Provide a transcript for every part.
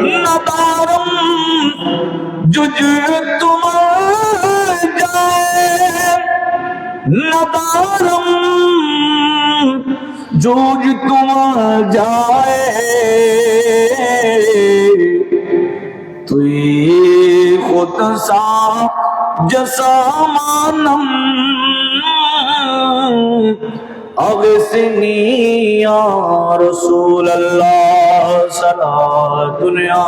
नदारम जुज तुम्हार जाए नदारम जुज तुम्हार जाए तुई खुद सा जसामानम अगसनी या रसूल अल्लाह सला दुनिया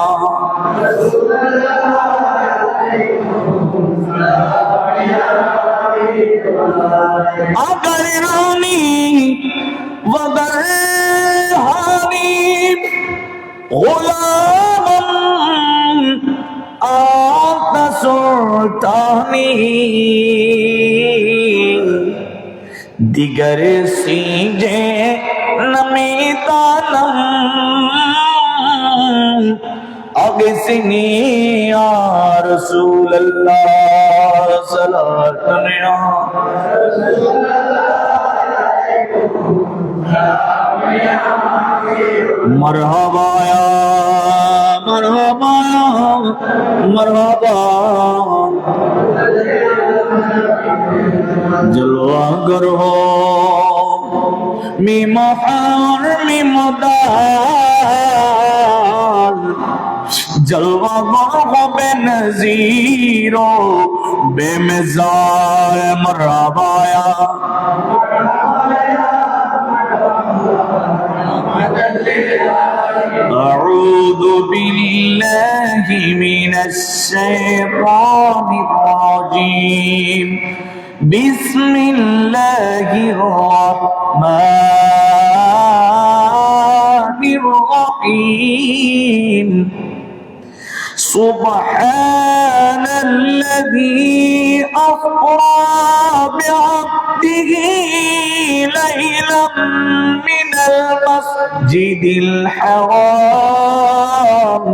अगर रानी वगर हानी गुलाम आका सुल्तानी दिगर सीजे नमीतानम अगसनी या रसूल अल्लाह सलातुनिया मरहबा या मरहबा या मरहबा जलवा करो मी महान मी मदार जलवा करो बेनज़ीरो बेमिज़ार मरहबा या أعوذ بالله من الشيطان الرجيم بسم الله الرحمن الرحيم سبحان الذي أسرى بعبده ليلا من المسجد الحرام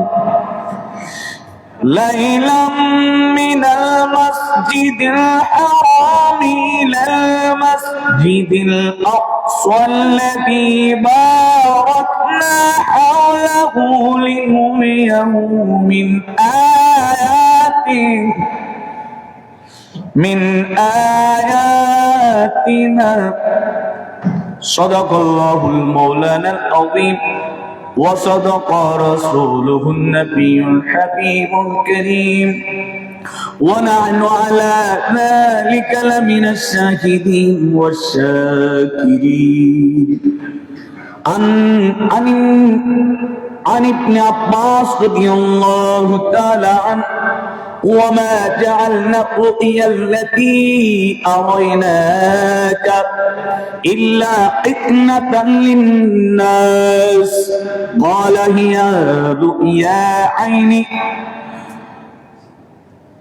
ليلا من المسجد الحرام إلى المسجد الأقصى الذي باركنا حوله لنريه من آياتنا صدق الله المولانا العظيم وصدق رسوله النبي الحبيب الكريم ونحن على ذلك لمن الشاهدين والشاكرين عن ابن عباس رضي الله تعالى عنه وما جعلنا الرؤيا التي أريناك إلا فتنة للناس قال هي رؤيا عيني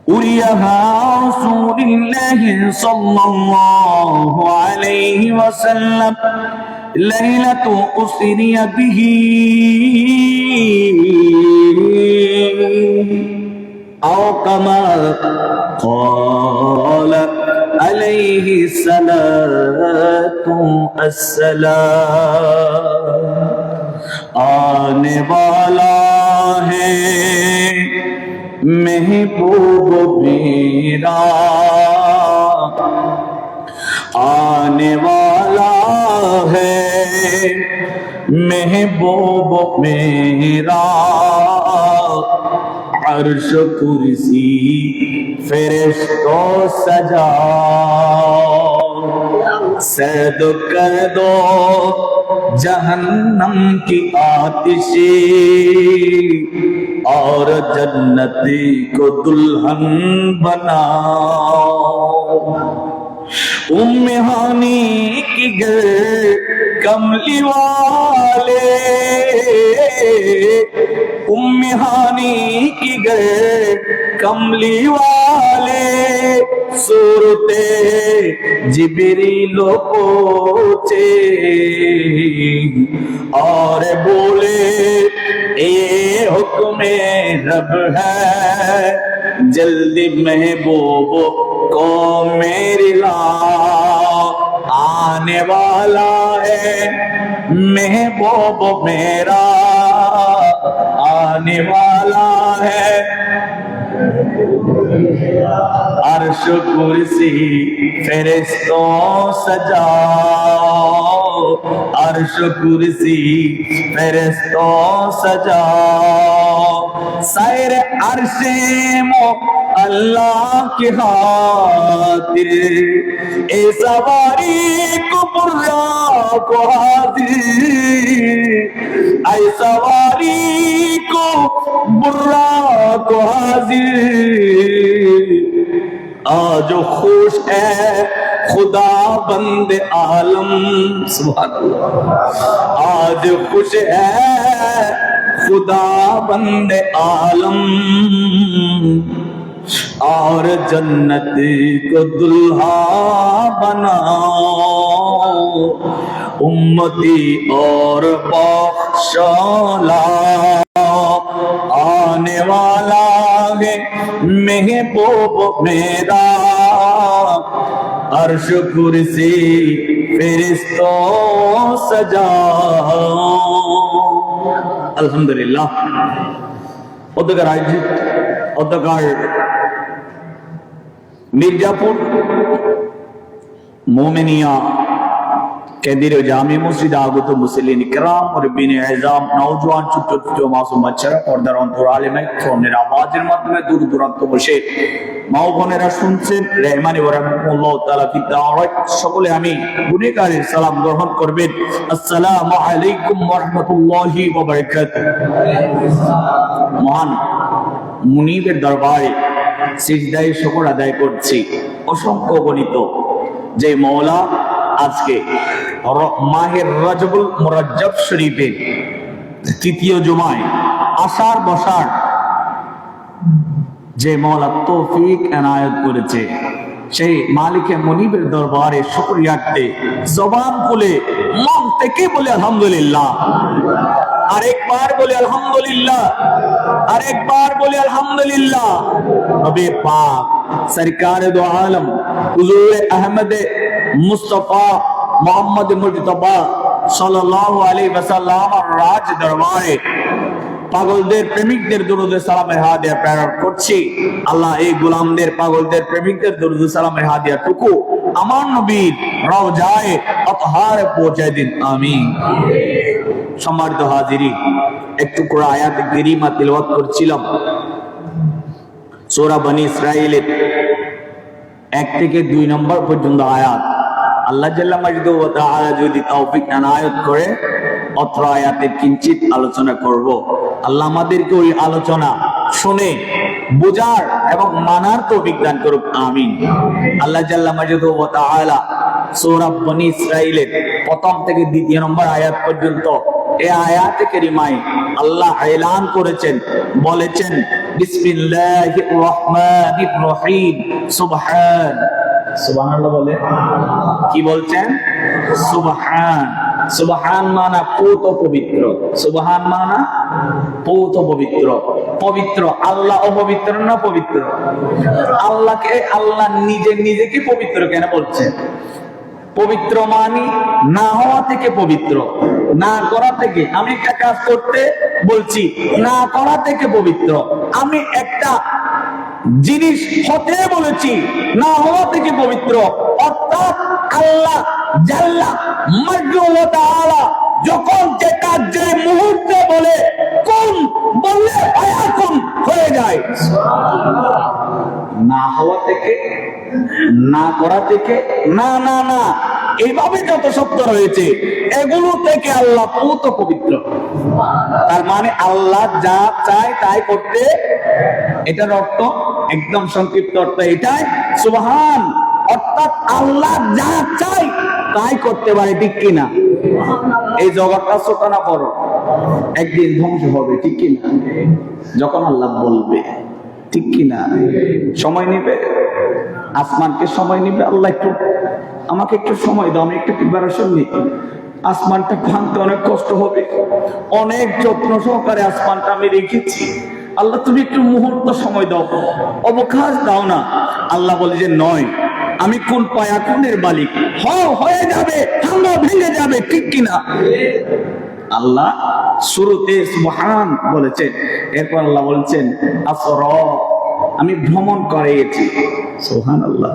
أريها رسول الله صلى الله عليه وسلم ليلة أسري به أو كما قال عليه الصلاة والسلام आने वाला है महबूब मेरा आने वाला है महबूब मेरा अर्श कुर्सी फरिश्तों सजा सैद कर दो जहन्नम की आतिशी और जन्नती को दुल्हन बनाओ उम्मे हानी की घर कमली वाले उम्मे हानी की घर कमली वाले सूरते जिब्रीलो पहुंचे और बोले ये हुक्म रब है जल्दी महबूब को मेरी ला आने वाला है महबूब मेरा आने वाला है। अर्श कुर्सी फरिश्तों सजाओ, अर्श कुर्सी फरिश्तों सजाओ, सैर अर्शे मो अल्लाह की खातिर, ए सवारी को बुर्रा को हाजिर, ऐ सवारी को बुर्रा को हाजिर। आज खुश है खुदा बंदे आलम, सुभान अल्लाह, आज खुश है खुदा बंदे आलम, और जन्नत को दुल्हा बनाओ, उम्मती और बख्शला, आने वाला है महबूब मेरा, अर्श कुर्सी फरिश्तों सजाओ। अल्हम्दुलिल्लाह। অধ্যকার মির্জাপুর मोमिनिया केंद्रीय जामी मस्जिद आगत मुसलिन इकराम और बिन एजाम नौजवान ছোট ছোট মাসুম বাচ্চারা পর্দার অন্তরালে ফোনের আওয়াজের মাধ্যমে দূর দূরান্ত বসে মা ও বোনেরা শুনছেন রহমানি ওয়া রাহমাতুল্লাহ তাআলা ফি দাওয়াত, সকলে আমি গুনেগারের সালাম গ্রহণ করবেন। আসসালামু আলাইকুম ওয়া রাহমাতুল্লাহি ওয়া বারাকাতুহু। মহান মুনিবের দরবারে সিজদায়ে শুকর আদায় করছি, অসংখ্য গণিত যে মওলা আজকে মাহের রজবুল মুরাজ্জব শরীফের তৃতীয় জুমায় আসার বসার যে মওলা তৌফিক এনায়েত করেছে, সেই মালিকে মুনিবের দরবারে শুকরিয়াতে জবান খুলে মন থেকে বলে আলহামদুলিল্লাহ। আরেকবার বলে আলহামদুলিল্লাহ, আরেকবার বলে আলহামদুলিল্লাহ। নবী পাক সরকার দো আলম হুজুর আহমদ মুস্তাফা মোহাম্মদ মুজতবা সাল্লাল্লাহু আলাইহি ওয়াসাল্লাম রাজ দরবারে পাগলদের প্রেমিকদের দরুদ সালামের হাদিয়া প্রেরণ করছি। আল্লাহ এই গোলামদের পাগলদের প্রেমিকদের দরুদ সালামের হাদিয়া টুকু আমার নবীর রওজায়ে আতহারে পৌঁছে দিন, আমিন। সম্মানিত হাজিরিন, একটু করে আয়াত কারিমা তিলাওয়াত করছিলাম সূরা বনী ইসরাঈলের 1 থেকে 2 নম্বর পর্যন্ত আয়াত। আল্লাহ জাল্লা মাজিদ ওয়া তাআলা যদি তৌফিক এনায়েত করে অত্র আয়াতের কিঞ্চিত আলোচনা করব। আল্লাহ আমাদেরকে ওই আলোচনা শুনে বুঝার এবং মানার তৌফিক দান করুক, আমিন। আল্লাহ জাল্লা মাজিদ ওয়া তাআলা সূরা বনী ইসরাঈলের 1 থেকে 2 নম্বর আয়াত পর্যন্ত এই আয়াতে কারিমায় আল্লাহ এলান করেছেন, বলেছেন বিসমিল্লাহির রহমানির রহিম, সুবহানাল্লাহ বলে কি বলছেন? সুবহান। সুবহান মানা পূত পবিত্র, সুবহান মানা পূত পবিত্র, পবিত্র। আল্লাহ অপবিত্র না পবিত্র? আল্লাহকে আল্লাহ নিজেকে পবিত্র কেন বলছেন? পবিত্র মানি না হওয়া থেকে পবিত্র, না করা থেকে। আমি একটা কাজ করতে বলছি, না করা থেকে পবিত্র। আমি একটা জিনিস হতে বলেছি, না হওয়া থেকে পবিত্র। অর্থাৎ আল্লাহ জাল্লা মাজদু ওয়া তাআলা যখন যেটা যে মুহূর্তে বলে কোন, বললে ফায়াকুন হয়ে যায়। না হওয়া থেকে, না করা থেকে, না না না, এইভাবে যত শব্দ রয়েছে এগুলো থেকে আল্লাহ পুত পবিত্র। তার মানে আল্লাহ যা চায় তাই করতে, এটার অর্থ একদম সংক্ষিপ্ত অর্থ এটাই সুবহান। অর্থাৎ আল্লাহ যা চায় তাই করতে পারে, ঠিক কিনা? এই জগৎটা ছোট না বড়, একদিন ধ্বংস হবে, ঠিক কিনা? যখন আল্লাহ বলবে, ঠিক কিনা? সময় নিবে, আসমানকে সময় নিবে। আল্লাহ একটু আমাকে একটু সময় দাও, আমি একটু প্রিপারেশন নিই। আসমানটা ভাঙতে অনেক কষ্ট হবে, অনেক যত্ন সহকারে আসমানটা আমি রেখেছি। আল্লাহ তুমি একটু মুহূর্ত সময় দাও, অবকাশ দাও না। আল্লাহ বলে যে নয়, আমি কোন পায়া কোনের মালিক, হয়ে যাবে, ভাঙা ভেঙে যাবে, ঠিক কিনা? আল্লাহ শুরুতে সুবহান বলেছেন, এরপর আল্লাহ বলছেন আসরা, আমি ভ্রমণ করাইছি। সুবহানাল্লাহ।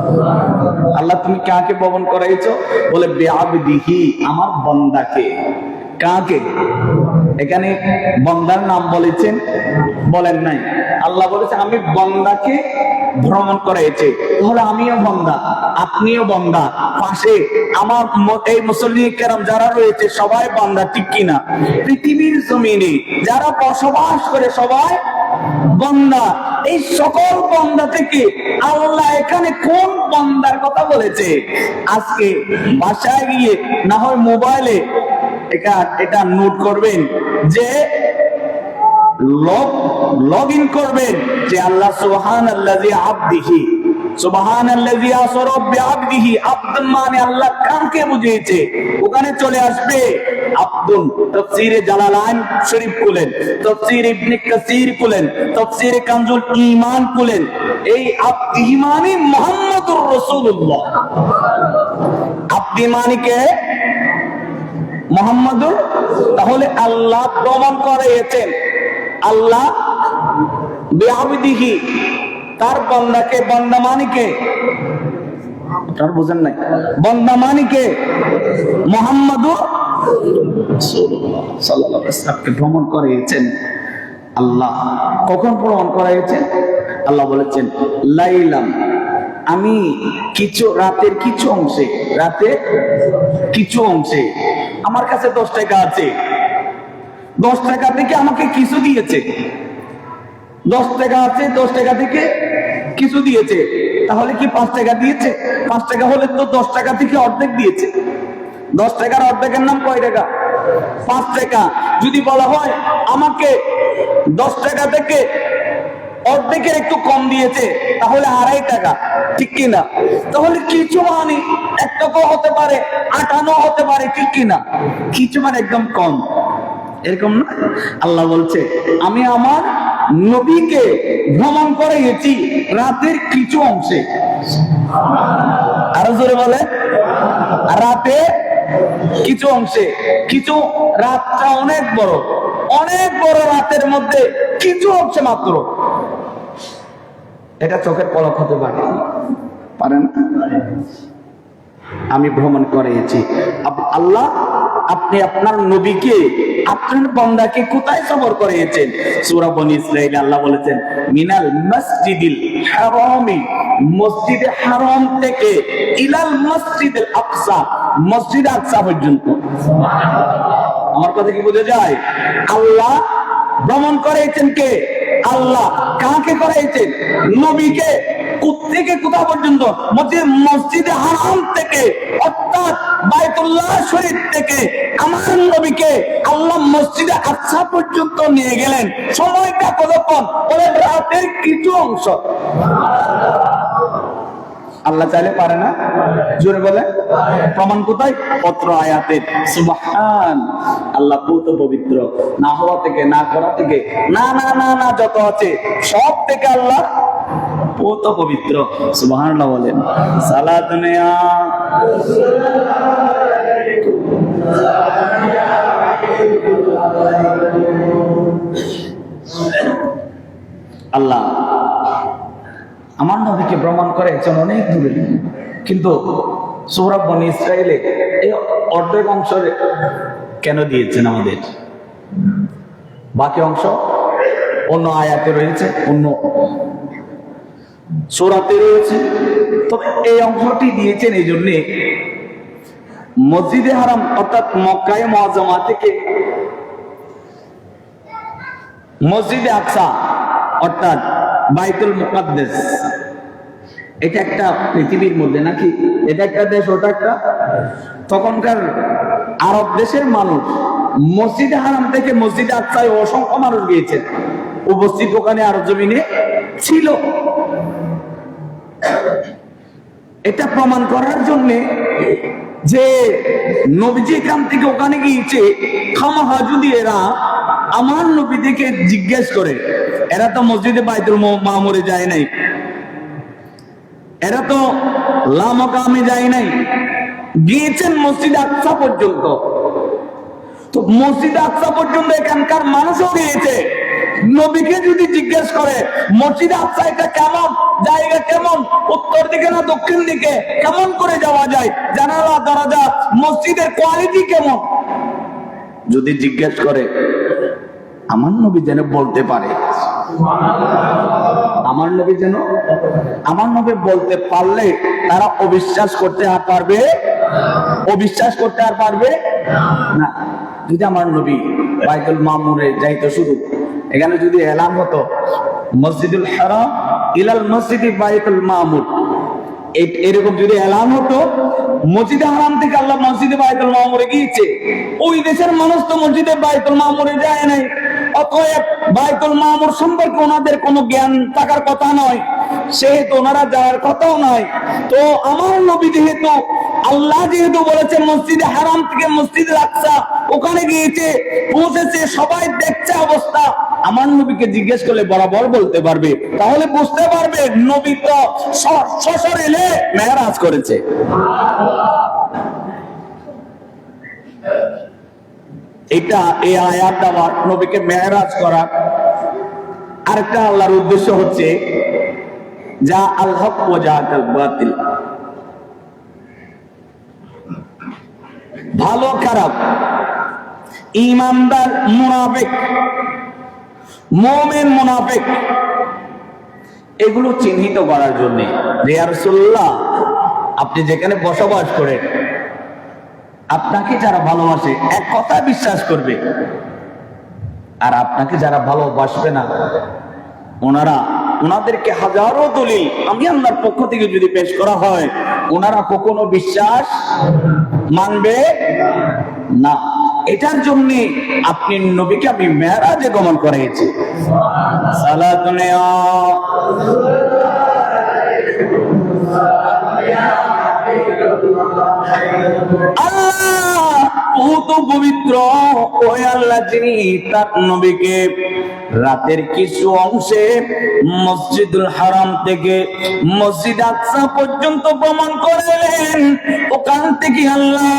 আল্লাহ তুমি কাকে ভ্রমণ করাইছো? বলে বিআবদিহি, আমার বান্দাকে। কাকে? এখানে বান্দার নাম বলেছেন, বলেন নাই। আল্লাহ বলেছে আমি বান্দাকে ভ্রমণ করাইছি। তাহলে আমিও বান্দা, আপনিও বান্দা, পাশে আমার এই মুসল্লি কেরাম যারা রয়েছে সবাই বান্দা, ঠিক কিনা? পৃথিবীর জমিনে যারা বসবাস করে সবাই বান্দা। এই সকল বান্দা থেকে আল্লাহ এখানে কোন বান্দার কথা বলেছে? আজকে বাসায় গিয়ে না হয় মোবাইলে এটা নোট করবেন, যে লগ ইন করবেন যে আল্লাহ সুবহানাল্লাযী আবদিহি, সুবহানাল্লাযী আসরা বিআবদিহি। আব্দুন মানে আল্লাহ কাকে বুঝিয়েছে, ওখানে চলে আসবে আব্দুন। তাফসীরে জালালাইন শরীফ খুলেন, তাফসীর ইবনে কাসির খুলেন, তাফসীরে কানজুল ঈমান খুলেন। এই আব্দিহি মানে মুহাম্মদুর রাসূলুল্লাহ। আব্দি মানে কে? মুহাম্মদুর। তাহলে আল্লাহ প্রমাণ করেছেন আল্লাহ বিআবদিহি, তার বান্দাকে। বান্দা মানে কে? আপনারা বুঝেন নাই? বান্দা মানে কে? মুহাম্মদুর রাসূলুল্লাহ সাল্লাল্লাহু আলাইহি ওয়াসাল্লামকে ভ্রমণ করিয়েছেন আল্লাহ। কখন ভ্রমণ করাইছেন? আল্লাহ বলেছেন লাইলাম, আমি কিছু রাতের কিছু অংশে, রাতে কিছু অংশে। আমার কাছে 10 টাকা আছে, 10 টাকা থেকে আমাকে কিছু দিয়েছে। 10 টাকা আছে, 10 টাকা থেকে কিছু দিয়েছে। তাহলে কি 5 টাকা দিয়েছে? 5 টাকা হলে তো 10 টাকা থেকে অর্ধেক দিয়েছে। 10 টাকার অর্ধেকের নাম কয় টাকা? 5 টাকা। যদি বলা হয় আমাকে 10 টাকা থেকে অর্ধেকের একটু কম দিয়েছে, তাহলে 2.5 টাকা, ঠিক কিনা? তাহলে কিছু মানে 1 টাকা হতে পারে, 58 হতে পারে, ঠিক কিনা? কিছু মানে একদম কম, এরকম না? আল্লাহ বলছে আমি আমার নবীকে ভ্রমণ করিয়েছি রাতের কিছু অংশে। আরো জোরে বলে, রাতে কিছু অংশে। কিছু, রাতটা অনেক বড়, অনেক বড়। রাতের মধ্যে কিছু অংশে মাত্র, এটা চোখের পলক হতে পারে, পারে না? আমি ভ্রমণ করিয়েছি। আল্লাহ আপনি আপনার নবীকে, আপনার বান্দাকে কোথায় সফর করিয়েছেন? সূরা বনী ইসরাঈল আল্লাহ বলেছেন মিনাল মসজিদিল হারামি, মসজিদে হারাম থেকে ইলাল মসজিদুল আকসা, মসজিদ আকসা পর্যন্ত। আমার কথা কি বোঝা যায়? আল্লাহ ভ্রমণ করাইছেন কে? আল্লাহ। কাকে করাইছেন? নবীকে। কোত্থেকে কোথা পর্যন্ত? মসজিদে হারাম থেকে, অর্থাৎ বাইতুল্লাহ শরীফ থেকে আমার নবীকে আল্লাহ মসজিদে আকসা পর্যন্ত নিয়ে গেলেন। সময়টা কতক্ষণ? বলে রাতের কিছু অংশ। আল্লাহ চাইলে পারে না? জোরে বলে। প্রমাণ কোথায়? পত্র আয়াতের। সুবহান, আল্লাহ পুত পবিত্র, না হওয়া থেকে, না করা থেকে, না না না না যত আছে সব থেকে আল্লাহ পুত পবিত্র। সুবহানাল্লাহ বলেন। সালাত নেয়া আল্লাহ আমার নবীকে ভ্রমণ করেছেন অনেক দূরে, কিন্তু সূরা বনী ইসরাঈলে এই অর্ধেক অংশ কেন দিয়েছেন আমাদের? বাকি অংশ অন্য আয়াতে রয়েছে, অন্য সূরাতে রয়েছে। তবে এই অংশটি দিয়েছেন এই জন্যে, মসজিদে হারাম অর্থাৎ মক্কায়ে মুআজ্জামা থেকে মসজিদে আকসা অর্থাৎ বাইতুল মুকাদ্দাস, এটা একটা পৃথিবীর মধ্যে নাকি? এটা একটা দেশ, ওটা একটা। তখনকার আরব দেশের মানুষ মসজিদে হারাম থেকে মসজিদে আকসায় অসংখ্য মানুষ গিয়েছেন, উপস্থিত ওখানে আরব জমিনে ছিল। এটা প্রমাণ করার জন্য যে নবীজি এখান থেকে ওখানে গিয়েছে, খামাখা যদি এরা আমার নবীকে জিজ্ঞেস করে, এরা তো মসজিদে বাইতুল মামুরে যায় নাই, এরা তো লামাকামে যায় নাই, গিয়েছেন মসজিদ আকসা পর্যন্ত। তো মসজিদ আকসা পর্যন্ত এখানকার মানুষও গিয়েছে। নবীকে যদি জিজ্ঞেস করে মসজিদ আকসা এটা কেমন, জায়গা কেমন, উত্তর দিকে না দক্ষিণ দিকে, কেমন করে যাওয়া যায়, জানালা দরজা, মসজিদের কোয়ালিটি কেমন, যদি জিজ্ঞেস করে, আমার নবী যেন বলতে পারে, আমার নবী যেন, আমার নবী বলতে পারলে তারা অবিশ্বাস করতে আর পারবে, অবিশ্বাস করতে আর পারবে না। যদি আমার নবী বাইতুল মামুরে যাইতো, শুধু এখানে যদি এলান হতো মসজিদুল হারাম ইলাল মসজিদি বাইতুল মামুর, এরকম যদি এলান হতো, মসজিদে হারাম থেকে আল্লাহ মসজিদে বাইতুল মামুরে গিয়েছে, ওই দেশের মানুষ তো মসজিদে বাইতুল মামুরে যায় নাই, অতএব বাইতুল মামুর সম্পর্কে ওনাদের কোনো জ্ঞান থাকার কথা নয়, সেহেতু ওনারা যাওয়ার কথাও নয়। তো আমার নবী যেহেতু, আল্লাহ যেহেতু বলেছে মসজিদে হারাম থেকে মসজিদে আকসা, ওখানে গিয়েছে, পৌঁছেছে, সবাই দেখছে অবস্থা, আমার নবীকে জিজ্ঞেস করলে বরাবর বলতে পারবে, তাহলে বুঝতে পারবে নবী তো সশরীরে মেরাজ করেছে। এটা এই আয়াত আমার নবীকে মেরাজ করার আরেকটা আল্লাহর উদ্দেশ্য হচ্ছে যা আল হক ওয়া জাআল বাতিল, ভালো খারাপ, ঈমানদার মুনাফিক, মুমিন মুনাফিক, এগুলো চিহ্নিত করার জন্য যে ইয়া রাসূলুল্লাহ আপনি যেখানে বসবাস করেন, আপনাকে যারা ভালোবাসে এক কথা বিশ্বাস করবে, আর আপনাকে যারা ভালোবাসবে না, ওনাদেরকে হাজারো দলিল আমি আল্লাহর পক্ষ থেকে যদি পেশ করা হয়, ওনারা কখনো বিশ্বাস মানবে না। এটার জন্য আপনি নবীকে আমি মেরাজে গমন করেছি। সালাতুন আল্লাহ বহুত পবিত্র ওই আল্লাহ যিনি তার নবীকে রাতের কিছু অংশে মসজিদুল হারাম থেকে মসজিদ আকসা পর্যন্ত ভ্রমণ করলেন। ওখান থেকে আল্লাহ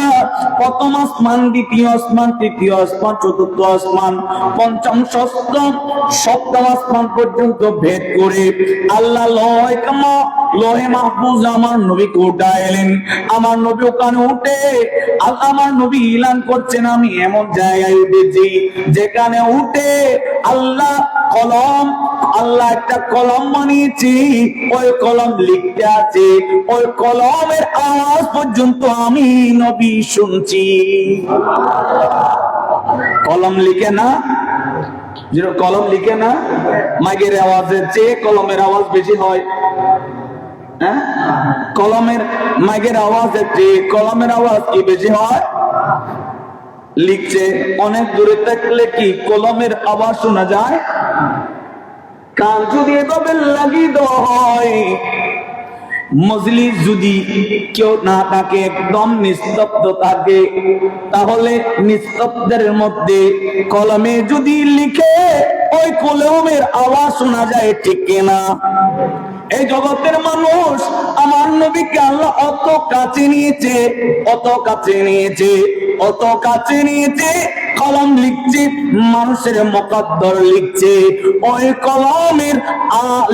প্রথম আসমান, দ্বিতীয় আসমান, তৃতীয় আসমান, চতুর্থ আসমান, পঞ্চম, ষষ্ঠ, সপ্তম আসমান পর্যন্ত ভেদ করে আল্লাহ লোহে মাহফুজ আমার নবীকে উঠাইলেন। আমার নবী ওখানে উঠে আমার নবী ইলান করছেন, আমি এমন জায়গায় উঠেছি যেখানে উঠে আল্লাহ একটা কলম বানিয়েছি, ওই কলম লিখতে আছে, ওই কলমের আওয়াজ পর্যন্ত আমি নবী শুনছি। কলম লিখে না, কলম লিখে না, মাইকের আওয়াজের চেয়ে কলমের আওয়াজ বেশি হয়। হ্যাঁ, কলমের মাইকের আওয়াজের চেয়ে কলমের আওয়াজ কি বেশি হয়? লিখছে অনেক দূরে থাকলে কি কলমের আওয়াজ শোনা যায়? কান যদি এভাবে লাগিয়ে দেওয়া হয়, মজলিস যদি কেউ না থাকে, একদম নিস্তব্ধ থাকে, তাহলে নিস্তব্ধের মধ্যে কলমে যদি লিখে ওই কলমের আওয়াজ শোনা যায়, ঠিক কিনা? এই জগতের মানুষ আমার নবীকে আল্লাহ অত কাছে নিয়েছে, অত কাছে নিয়েছে, অত কাছে নিয়েছে, কলম লিখছে, মানুষের মুকদ্দর লিখছে, ওই কলমের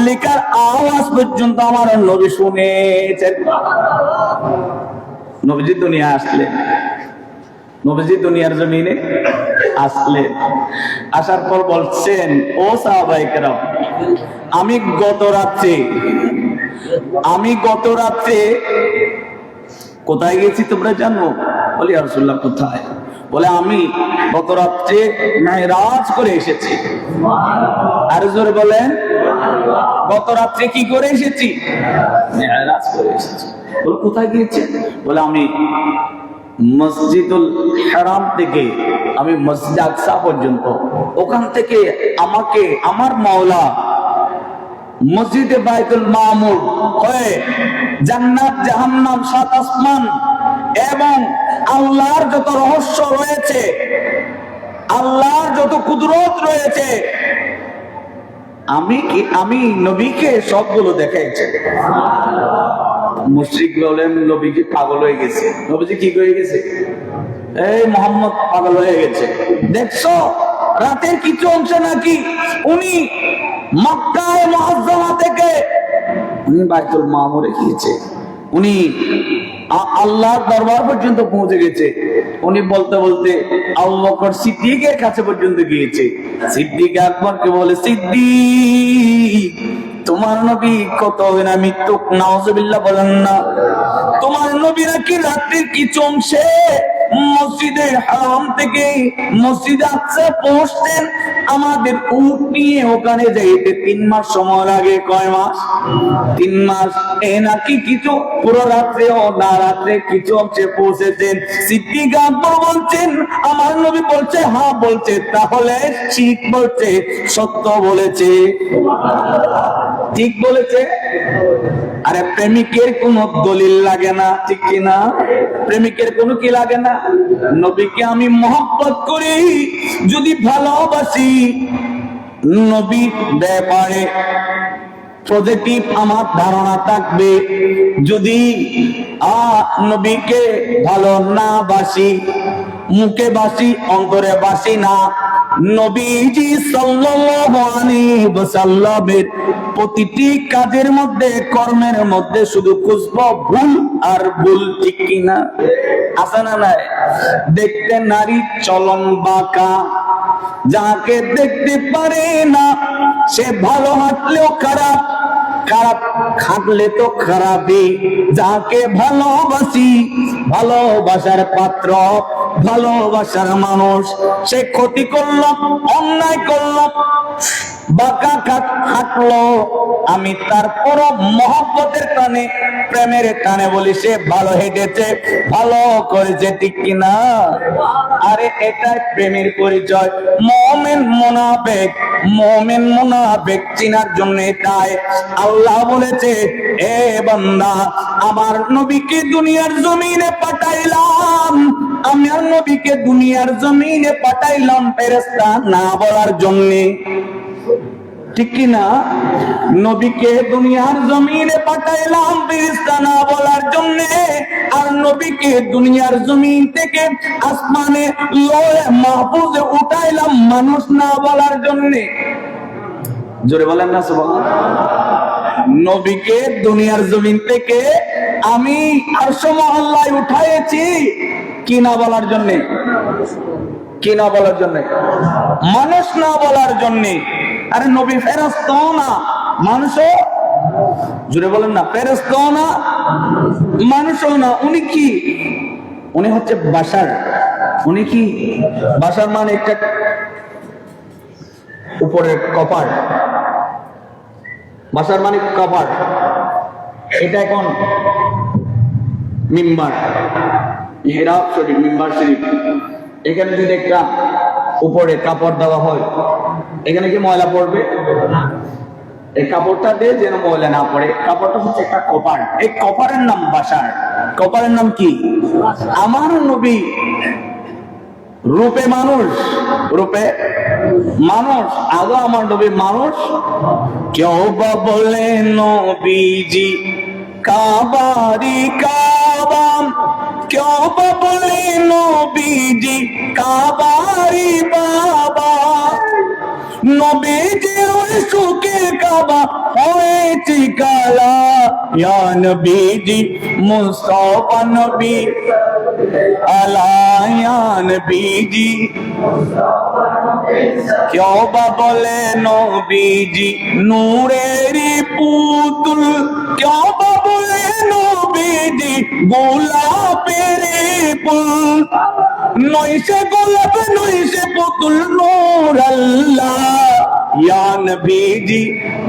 লেখার আওয়াজ পর্যন্ত আমার নবী শুনেছেন। নবীজি দুনিয়া আসলেন, নবীজি দুনিয়ার জমিনে আসলেন, আসার পর বলছেন, ও সাহাবায়ে কেরাম, আমি গত রাত্রে কোথায় গেছি তোমরা জানো? বলি ইয়া রাসূলুল্লাহ কোথায়? বলে আমি গত রাত্রে মেরাজ করে এসেছি। আর জোরে বলেন, গত রাত্রে কি করে এসেছি? মেরাজ করে এসেছি। বলে কোথায় গিয়েছেন? বলে আমি মসজিদুল হারাম থেকে আমি মসজিদ আকসা পর্যন্ত, ওখান থেকে আমাকে আমার মাওলা মসজিদে বাইতুল মামুর হয়ে জান্নাত জাহান্নাম, সাত আসমান এবং আল্লাহর যত রহস্য রয়েছে, আল্লাহর যত কুদরত রয়েছে, আমি নবীকে সবগুলো দেখাইছে। মুশরিক বলেন নবী কি পাগল হয়ে গেছে? নবীজি কি হয়ে গেছে? এই মোহাম্মদ পাগল হয়ে গেছে, দেখছো রাতের কিছু অংশ নাকি উনি মক্কায়ে মুআজ্জামা থেকে উনি বাইতুল মামুরে গিয়েছে, উনি আল্লাহর দরবার পর্যন্ত পৌঁছে গেছে। উনি বলতে বলতে আবু বকর সিদ্দিকের কাছে পর্যন্ত গিয়েছে। সিদ্দিক আকবরকে বলে, সিদ্দিক তোমার নবী কত না মৃত্যু, নাউজুবিল্লাহ বলেন না, তোমার নবী নাকি রাত্রির কিছু অংশে মসজিদে হারাম থেকে মসজিদে আকসা পৌঁছতেন, আমাদের উট নিয়ে ওখানে যাইতে 3 মাস সময় লাগে। কয় মাস? 3 মাস। এ নাকি কিছু পুরো রাত্রে ও না রাত্রে কিছু অংশে পৌঁছেছেন। সিদ্দিক আকবর বলছেন আমার নবী বলছে হ্যাঁ বলছে, তাহলে ঠিক বলছে, সত্য বলেছে, ঠিক বলেছে। আরে প্রেমিকের কোন দলিল লাগে না, ঠিক কিনা? প্রেমিকের কোনো কি লাগে না? নবীকে আমি মহব্বত করি, যদি ভালোবাসি, নবীর ব্যাপারে পজিটিভ আমার ধারণা থাকবে। যদি নবীকে ভালো না বাসি, মুখে বাসি অন্তরে বাসি না, নবীজি সাল্লাল্লাহু আলাইহি ওয়াসাল্লামের প্রতিটি কাজের মধ্যে কর্মের মধ্যে শুধু খুঁজবো ভুল আর ভুল, ঠিক কিনা? আছে না নাই? দেখতে নারী চলন বাঁকা, যাকে দেখতে পারে না সে ভালো হাঁটলেও খারাপ, খারাপ হাঁটলে তো খারাপই। যাকে ভালোবাসি, ভালোবাসার পাত্র, ভালোবাসার মানুষ, সে ক্ষতি করলো, অন্যায় করলো, বাঁকা হাঁটলো, আমি তারপর মহব্বতের টানে, প্রেমের টানে বলি সে ভালো হেঁটেছে, ভালো করেছে, ঠিক কিনা? আরে এটাই প্রেমের পরিচয়। মুমিন মুনাফিক, মুমিন মুনাফিক চিনার জন্য এটাই আল্লাহ বলেছে, এ বান্দা আমার নবীকে দুনিয়ার জমিনে পাঠাইলাম, আমি আর নবীকে দুনিয়ার জমিনে পাঠাইলাম ফেরেশতা না বলার জন্য, ঠিক কিনা? নবীকে দুনিয়ার জমিনে পাঠাইলাম ফেরেশতা না বলার জন্য, আর নবীকে দুনিয়ার জমিন থেকে আসমানে লৌহে মাহফুজে উঠাইলাম মানুষ না বলার জন্য। জোরে বলেন না সুবহানাল্লাহ। নবীকে দুনিয়ার জমিন থেকে আমি আরশে মহল্লায় উঠাইছি কি না বলার জন্য? কি না বলার জন্য? মানুষ না বলার জন্য। আরে নবী ফেরেশতাও না, মানুষও, জোরে বলেন না, ফেরেশতাও না, মানুষও না। উনি কি? উনি হচ্ছে বাশার। উনি কি? বাশার মানে একটা উপরের কপার, বাশার মানে কপার। এটা এখন মিম্বার, মেহরাব শরীফ, মিম্বার শরীফ, এখানে যদি একটা উপরে কাপড় দেওয়া হয়, এখানে কি ময়লা পড়বে? এই কাপড়টা দিয়ে যেন ময়লা না পড়ে। কাপড়টা হচ্ছে একটা কপার, এই কপারের নাম বাশার। কপারের নাম কি? আমার নবী রূপে মানুষ, রূপে মানুষ, আদৌ আমার নবী মানুষ। কেউ বা বলে নবীজি কাবারি কাবা, কেউ বা বলে নবীজি কাবারি বাবা, নবীজির ওই সুখের কাবা হয়েছে কালা, ইয়া নবীজি মুস্তাফা নবী আলা, ইয়া নবীজি। কেউ বা বলে নবীজি নূরেরই পুতুল, কেউ বা বলে নবীজি গোলাপের ফুল, নইসে গোলাপ নইসে পুতুল নূর আল্লাহ, ইয়া নবীজি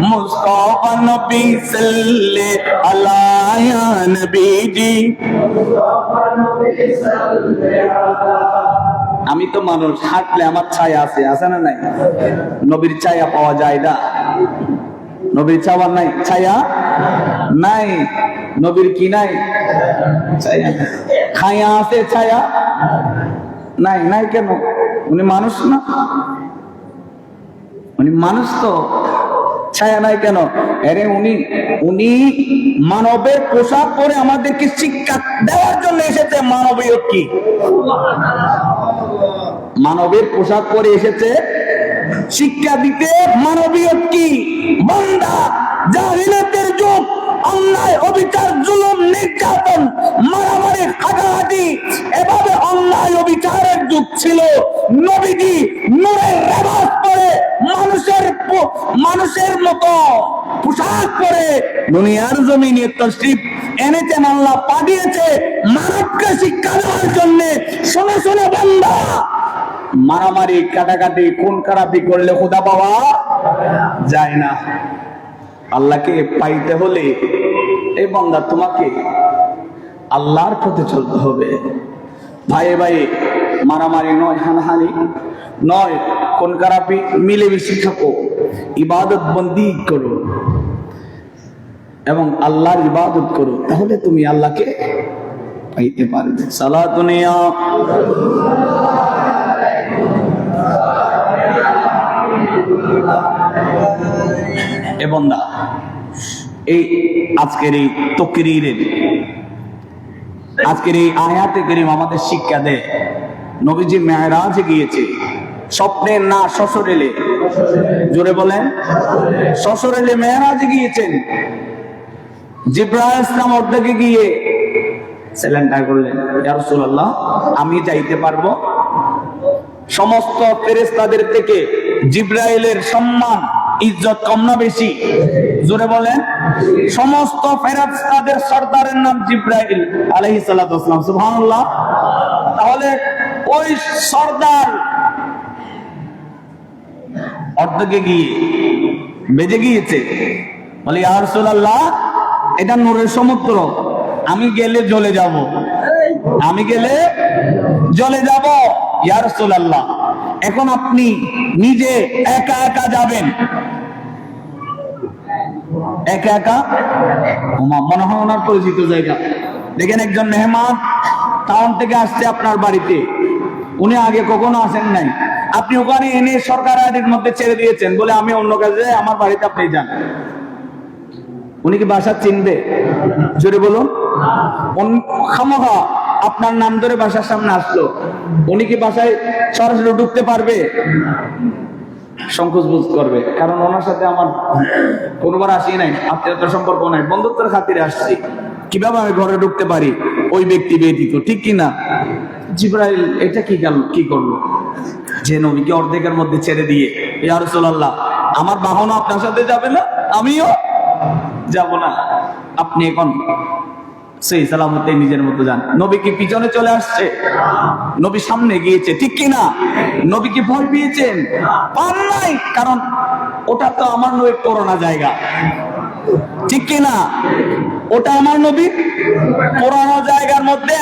মুস্তাফা নবী সাল্লে আলা, ইয়া নবীজি। আমি তো মানুষ, হাঁটলে আমার ছায়া আছে, আছে না নাই? নবীর ছায়া পাওয়া যায় না? নবীর ছায়া নাই, ছায়া নাই। নবীর কি নাই? ছায়া। ছায়া আছে, ছায়া নাই। নাই কেন? উনি মানুষ না? উনি মানুষ তো, ছায়া নাই কেন? আরে উনি মানবের পোশাক পরে আমাদেরকে শিক্ষা দেওয়ার জন্য এসেছে। মানবীয় কি? মানবের পোশাক পরে এসেছে শিক্ষা দিতে। মানবীয় কি? বান্দা জাহিলিয়াতের যুগ, অন্যায় অবিচার জুলুম নির্যাতন মারামারি হাঁটাহাঁটি এভাবে অন্যায় অবিচারের যুগ ছিল। নবীজি নূরের লেবাস পরে মানুষের মতো পোশাক পরে দুনিয়ার জমিনে তশরিফ এনেছেন। আল্লাহ পাঠিয়েছে মানবকে শিক্ষা দেওয়ার জন্য। শোনো শোনো বান্দা, মারামারি কাটাকাটি খুন খারাপি করলে খোদা পাওয়া যায় না। আল্লাহকে পাইতে হলে এই বান্দা তোমাকে আল্লাহর পথে চলতে হবে। ভাই ভাই মারামারি নয়, হানাহানি নয়, খুন খারাপি, মিলেমিশে থাকো, ইবাদত বন্দি করো এবং আল্লাহর ইবাদত করো, তাহলে তুমি আল্লাহকে পাইতে পারবে। সালাতুনিয়া এ বান্দা, এই আজকের এই তাকরীরের আজকের এই আয়াতে কারীম আমাদের শিক্ষা দেয় নবীজি মেরাজে গিয়েছে স্বপ্নে না শ্বশুরেলে। জোরে বলেন, শ্বশুরেলে মেরাজে গিয়েছেন। জিবরাইল ইসলাম অর্ধেকে গিয়ে সিলেন্ডার করলেন, ইয়া রাসূলুল্লাহ আমি যাইতে পারবো? সমস্ত ফেরেশতাদের থেকে জিবরাইলের সম্মান ইজ্জত কম না বেশি? জোরে বলেন। সমস্ত ফেরেশতাদের সরদারের নাম জিবরাইল আলাইহিস সালাতু ওয়াস সালাম। সুবহানাল্লাহ। তাহলে ওই সরদার অর্ধেকে গিয়ে বেজে গিয়েছে, বলে ইয়া রাসূলুল্লাহ এটা নূরের সমুদ্র, আমি গেলে জ্বলে যাব, আমি গেলে জ্বলে যাব। ইয়া রাসূলুল্লাহ এখন আপনি নিজে একা একা যাবেন? একা একা? মনে হয় ওনার পরিচিত জায়গা। দেখেন একজন মেহমান টাউন থেকে আসছে আপনার বাড়িতে, উনি আগে কখনো আসেন নাই, আপনি ওখানে এনে সরকার আইডির মধ্যে ছেড়ে দিয়েছেন, বলে আমি অন্য কাজে আমার বাড়িতে আপনি যান। উনি কি বাসা চিনবে? জোরে বলুন। খামোখা আপনার নাম ধরে বাসার সামনে আসলো, উনি কি বাসায় সরাসরি ঢুকতে পারবে? সংকোচ বোধ করবে, কারণ ওনার সাথে আমার কোনোবার আসি নাই, আত্মীয়তার সম্পর্ক নাই, বন্ধুত্বের খাতিরে আসছি, কিভাবে আমি ঘরে ঢুকতে পারি? ওই ব্যক্তি ব্যতীত, ঠিক কিনা? জিবরাইল এটা কি করলো? যে নবীকে অর্ধেকের মধ্যে ছেড়ে দিয়ে, ইয়া রাসূলুল্লাহ আমার বাহনও আপনার সাথে যাবে না, আমিও যাব না, আপনি এখন সেই সালামতে নিজের মতো যান। নবী কি পিছনে চলে আসছে? নবী সামনে গিয়েছে, ঠিক কিনা? নবী কি ভয় পেয়েছেন? পান নাই, কারণ ওটা তো আমার নবীর পুরোনো জায়গা, ঠিক কিনা? ওটা আমার নবীর পুরোনো জায়গার মধ্যে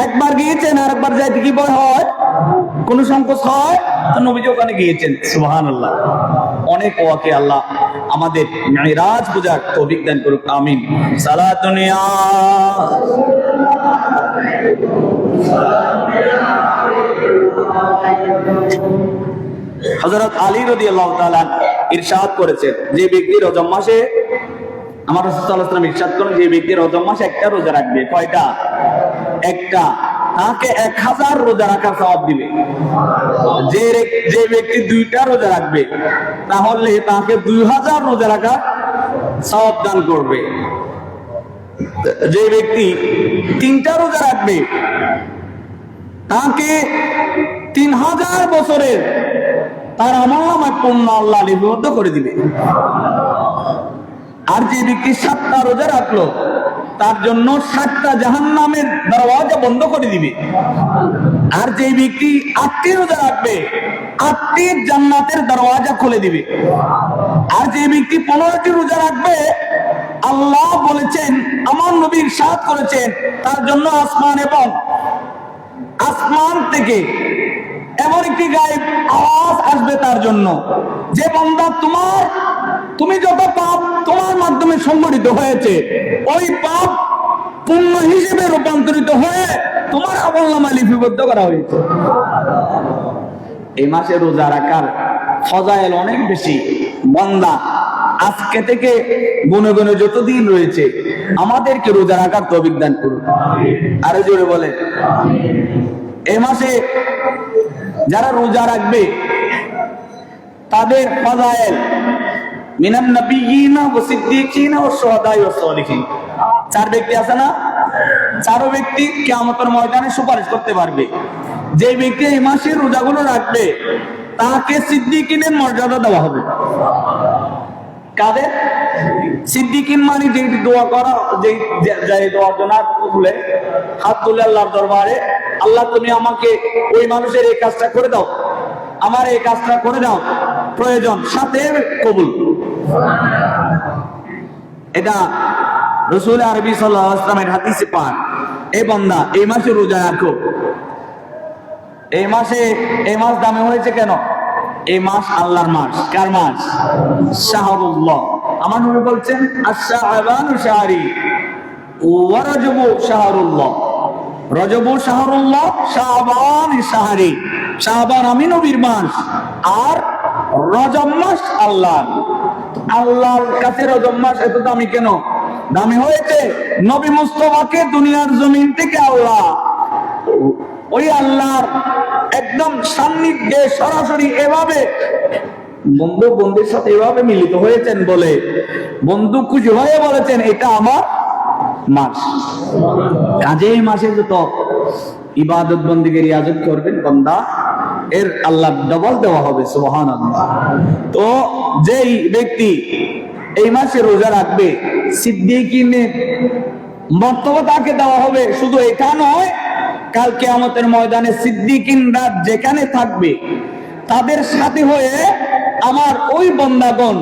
একবার গিয়েছেন, আর একবার যাইতে কি ভয় হয়? কোন সংকোচ হয়? নবীজি ওখানে গিয়েছেন। সুবহানাল্লাহ। অনেক ওয়াকে আল্লাহ আমাদের মিরাজ বুঝার তৌফিক দান করুক, আমিন। সালাতুনিয়া হযরত আলী রাদিয়াল্লাহু তাআলা ইরশাদ করেছেন, যে ব্যক্তি রজব মাসে, আমার রাসূল সাল্লাল্লাহু আলাইহি ওয়াসাল্লাম ইরশাদ করেন, যে ব্যক্তি রজব মাসে একটা রোজা রাখবে, কয়টা? একটা, তাকে 1000 রোজা রাখার সওয়াব দিবে। যে ব্যক্তি 2টা রোজা রাখবে, তাহলে তাকে 2000 রোজা রাখার সওয়াব দান করবে। যে ব্যক্তি 3টা রোজা রাখবে, তাকে 3000 বছরের তার আমলনামায় পুণ্য আল্লাহ লিপিবদ্ধ করে দিবে। আর যে ব্যক্তি 7টা রোজা রাখলো, তার জন্য 7টা জাহান্নামের দরওয়াজা বন্ধ করে দিবে। আর যে ব্যক্তি 8টি রোজা রাখবে, 8টি জান্নাতের দরওয়াজা খুলে দিবে। আর যে ব্যক্তি 15টি রোজা রাখবে, আল্লাহ বলেছেন, আমার নবী ইরশাদ করেছেন, তার জন্য আসমান থেকে এমন একটি গায়েব আওয়াজ আসবে তার জন্য, যে বান্দা তুমি যত পাপ তোমার মাধ্যমে সংগঠিত হয়েছে, ওই পাপ পুণ্য হিসেবে রূপান্তরিত হয়ে তোমার আমলনামায় লিপিবদ্ধ করা হয়েছে। এই মাসে রোজা রাখার ফজাইল অনেক বেশি। বান্দা আজকে থেকে গুনে গুনে যতদিন রয়েছে আমাদেরকে রোজা রাখার তৌফিক দান করুন। আরো জোরে বলেন। এই মাসে যারা রোজা রাখবে তাদের ফজাইল মিনান নবিয়িনা ওয়া সিদ্দিকিনা ওয়া শুহাদা ওয়া সালিহিন। 4 ব্যক্তি আছে না? 4 ব্যক্তি কিয়ামতের ময়দানে সুপারিশ করতে পারবে। যে ব্যক্তি এই মাসে রোজাগুলো রাখবে তাকে সিদ্দিকিনের মর্যাদা দেওয়া হবে। কাদের? সিদ্দিকিন মানে যে দোয়া করা, যে দোয়ার জন্য হাত তুলে আল্লাহর দরবারে, আল্লাহ তুমি আমাকে ওই মানুষের এই কাজটা করে দাও, আমার এই কাজটা করে দাও, প্রয়োজন সাথে কবুল। এটা রাসূল আরবি সাল্লাল্লাহু আলাইহি ওয়াসাল্লামের হাদিসে পাক। এই বান্দা এই মাসে রোজা রাখো। এই মাস দামে হয়েছে কেন? এই মাস আল্লাহর মাস। কার মাস? শাহরুল্লাহ। আমার নবী বলছেন আশ-শাবানু শাহরি ওয়া রাজবু শাহরুল্লাহ। রজবু শাহরুল্লাহ, শাবান শাহরি। শাবান আমি নবীর মাস, আর রজব মাস আল্লাহর কাছে রজব মাস এত দামি কেন? দামি হয়েছে নবী মুস্তাফাকে দুনিয়ার জমিন থেকে আল্লাহ ওই আল্লাহর একদম সান্নিধ্যে সরাসরি এভাবে বন্ধুর সাথে এভাবে মিলিত হয়েছেন বলে বন্ধু খুশি হয়ে বলেছেন এটা আমার মাস। কাজে এই মাসে যত ইবাদত বন্দেগী রিয়াজত করবেন বান্দা, এর আল্লাহ ডবল দেওয়া হবে। সুবহানাল্লাহ। তো যেই ব্যক্তি এই মাসে রোজা রাখবে সিদ্দিকিনের মর্তবা তাকে দেওয়া হবে। শুধু এটা নয়, কাল কিয়ামতের ময়দানে সিদ্দিকিনরা যেখানে থাকবে তাদের সাথে হয়ে আমার ওই বান্দাগণ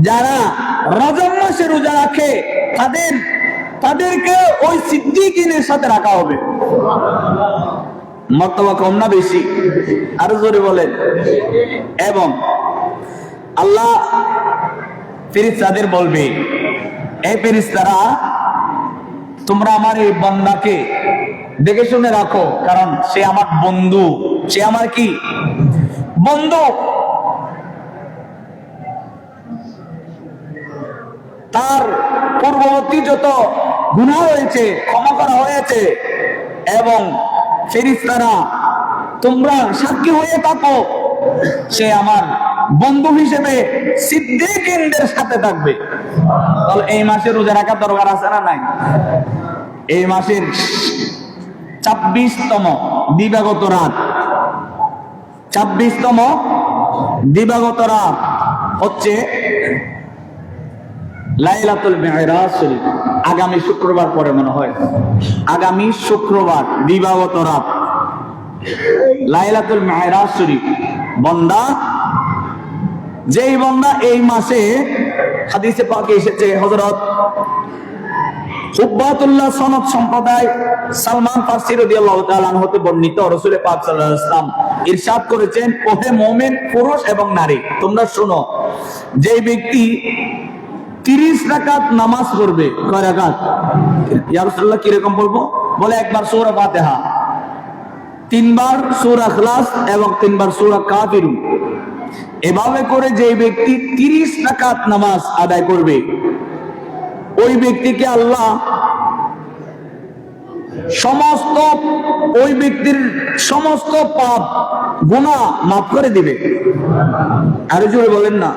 যারা রজব মাসে রোজা রাখে তাদেরকে ওই সিদ্দিকিনের সাথে রাখা হবে। মর্তবা কম না বেশি? আরো জোরে বলেন। এবং আল্লাহ ফেরেশতাদের বলবে, এই ফেরেশতারা তোমরা আমার এই বান্দাকে দেখে শুনে রাখো, কারণ সে আমার বন্ধু। সে আমার কি বন্ধু। তার পূর্ববর্তী যত গুনাহ হয়েছে ক্ষমা করা হয়েছে। এবং ফেরেশতারা তোমরা সাক্ষী হয়ে থাকো সে আমার বন্ধু হিসেবে সিদ্দিকিনদের সাথে থাকবে। তাহলে এই মাসে রোজা রাখার দরকার আছে না নাই? এই মাসের 26তম দিবাগত রাত, 26তম দিবাগত রাত হচ্ছে লাইলাতুল মিরাজ শরীফ। আগামী শুক্রবার পরে মনে হয়, আগামী শুক্রবার দিবাগত রাত লাইলাতুল মিরাজ শরীফ। বান্দা যেই বান্দা এই মাসে, হাদিসে পাকে এসেছে হযরত হুব্বাতুল্লাহ সনদ সম্প্রদায় সালমান ফারসি রাদিয়াল্লাহু তাআলা আনহু হতে বর্ণিত, রাসূল পাক সাল্লাল্লাহু আলাইহি ওয়াসাল্লাম ইরশাদ করেছেন, ওহে মুমিন পুরুষ এবং নারী তোমরা শোনো, যে ব্যক্তি 30 রাকাত নামাজ পড়বে। কয় রাকাত? ইয়া রাসূলুল্লাহ কিরকম বলবো? বলে একবার সূরা ফাতিহা, 3 বার সূরা ইখলাস এবং 3 বার সূরা কাফিরুন। এভাবে করে যে ব্যক্তি 30 রাকাত নামাজ আদায় করবে ওই ব্যক্তিকে আল্লাহ ওই ব্যক্তির সমস্ত পাপ গুনাহ মাফ করে দিবে। আরো জোরে বলেন না।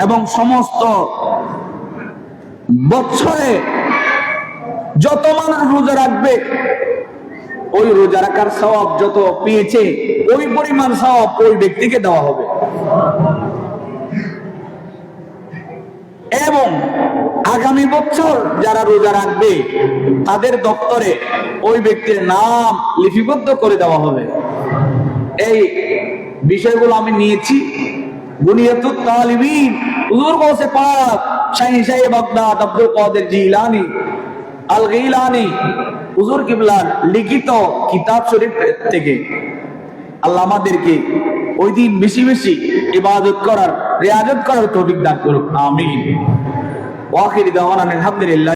এবং সমস্ত বছরে যত মানুষ রোজা রাখবে ওই রোজা রাখার সওয়াব যত পেয়েছে ওই পরিমাণ সওয়াব ওই ব্যক্তিকে দেওয়া হবে। এবং আগামী বছর যারা রোজা রাখবে তাদের দপ্তরে ওই ব্যক্তির নাম লিপিবদ্ধ করে দেওয়া হবে। এই বিষয়গুলো আমি নিয়েছি বুনিয়াতুত তালিবিন হুজুর গৌসে পাক শাহ বাগদাদ আব্দুল কাদের জিলানী আল গিলানী হুজুর কিবলার লিখিত কিতাব শরীফ থেকে। আল্লাহ আমাদেরকে ওই দিন বেশি বেশি ইবাদত করার, রিয়াজত করার তৌফিক দান করুক। আমিন। ওয়া আখির দাওয়ানা আলহামদুলিল্লাহ।